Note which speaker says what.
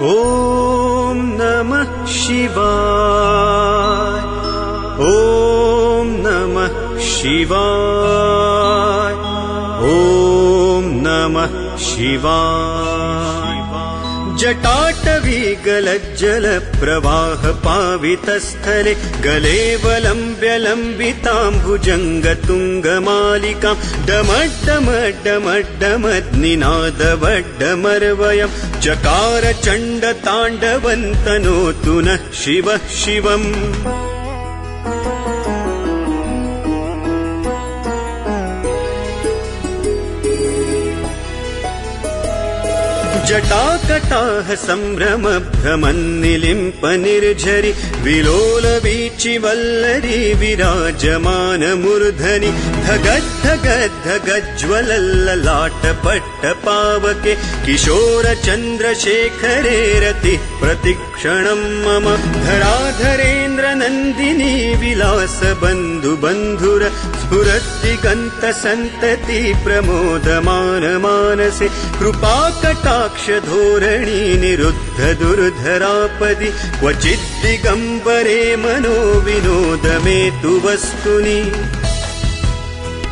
Speaker 1: ॐ नमः शिवाय। ॐ नमः शिवाय। ॐ नमः शिवाय। जटाटवी गलज्जल प्रवाह पावितस्थले गलेवलम्ब्य लम्बितां भुजङ्गतुङ्गमालिकां डमड्डमड्डमड्डमद्निनादवड्डमर्वयं चकार चण्डताण्डवन्तनोतु नः शिवः शिवम्। जटाकटाह सम्भ्रम भ्रमन्निलिम्प निर्झरि विलोल वीचि वल्लरी विराजमान मूर्धनि धगद्धगद्धगज्ज्वलल्ललाटपट्ट पावके किशोर चन्द्रशेखरे रतिः प्रतिक्षणं मम धराधरेन्द्र नन्दिनी विलास बन्धु बन्धुर स्फुरद्दिगन्त सन्तति प्रमोदमान मानसे कृपाकटाक्ष धोरणी निरुद्ध दुर्धरापदि क्वचिद् दिगम्बरे मनो विनोद मे तु वस्तुनि।